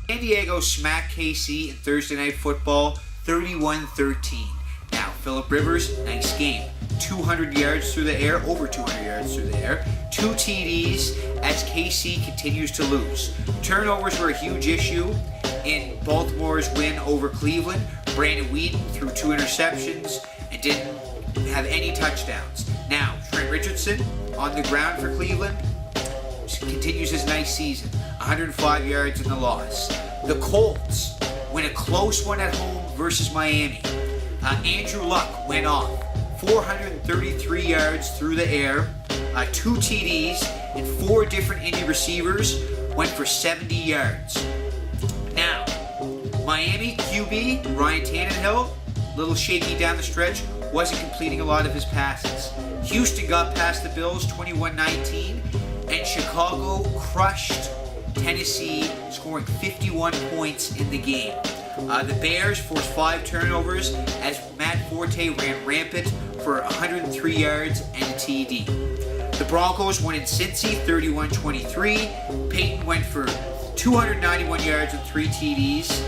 San Diego smacked KC in Thursday Night Football 31-13. Now, Phillip Rivers, nice game. 200 yards through the air, over 200 yards through the air. 2 TDs as KC continues to lose. Turnovers were a huge issue in Baltimore's win over Cleveland. Brandon Weeden threw 2 interceptions and didn't have any touchdowns. Now, Trent Richardson on the ground for Cleveland continues his nice season. 105 yards in the loss. The Colts win a close one at home versus Miami. Andrew Luck went off. 433 yards through the air. 2 TDs and 4 different Indy receivers went for 70 yards. Now, Miami QB Ryan Tannehill, a little shaky down the stretch, wasn't completing a lot of his passes. Houston got past the Bills 21-19, and Chicago crushed Tennessee, scoring 51 points in the game. The Bears forced 5 turnovers as Matt Forte ran rampant for 103 yards and a TD. The Broncos won in Cincy 31-23. Peyton went for 291 yards and 3 TDs.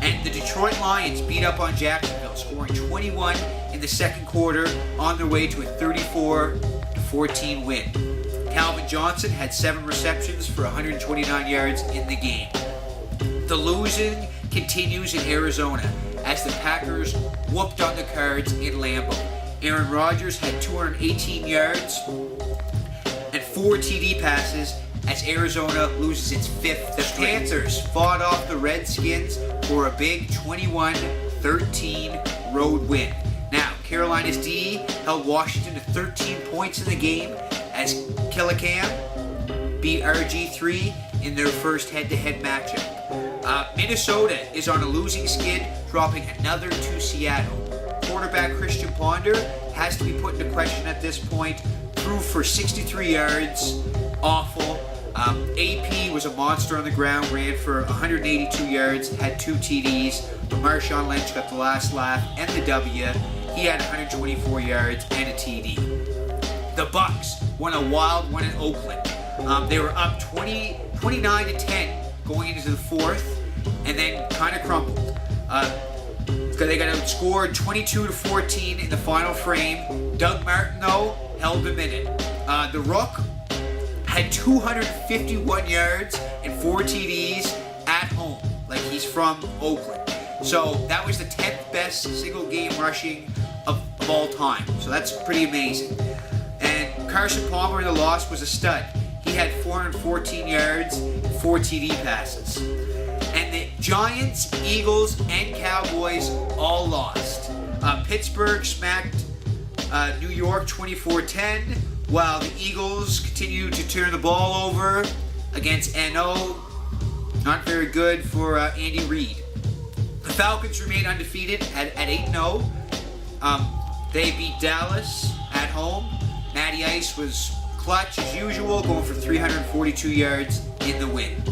And the Detroit Lions beat up on Jacksonville, scoring 21 in the second quarter on their way to a 34-14 win. Calvin Johnson had 7 receptions for 129 yards in the game. The losing continues in Arizona as the Packers whooped on the Cards in Lambeau. Aaron Rodgers had 218 yards and 4 TD passes as Arizona loses its 5th. The Panthers fought off the Redskins for a big 21-13 road win. Now, Carolina's D held Washington to 13 points in the game as Killicam beat RG3 in their first head-to-head matchup. Minnesota is on a losing skid, dropping another to Seattle. Quarterback Christian Ponder has to be put into question at this point. Threw for 63 yards, awful. AP was a monster on the ground, ran for 182 yards, had 2 TDs. But Marshawn Lynch got the last laugh and the W. He had 124 yards and a TD. The Bucks won a wild one in Oakland. They were up 29-10 going into the 4th, and then kind of crumbled. They got outscored 22-14 in the final frame. Doug Martin, though, held them in it. The Rook had 251 yards and 4 TDs at home, like he's from Oakland. So that was the 10th best single game rushing of all time. So that's pretty amazing. And Carson Palmer in the loss was a stud. He had 414 yards and 4 TD passes. And the Giants, Eagles, and Cowboys all lost. Pittsburgh smacked New York 24-10, while the Eagles continued to turn the ball over against NO. Not very good for Andy Reid. The Falcons remained undefeated at 8-0. They beat Dallas at home. Matty Ice was clutch as usual, going for 342 yards in the win.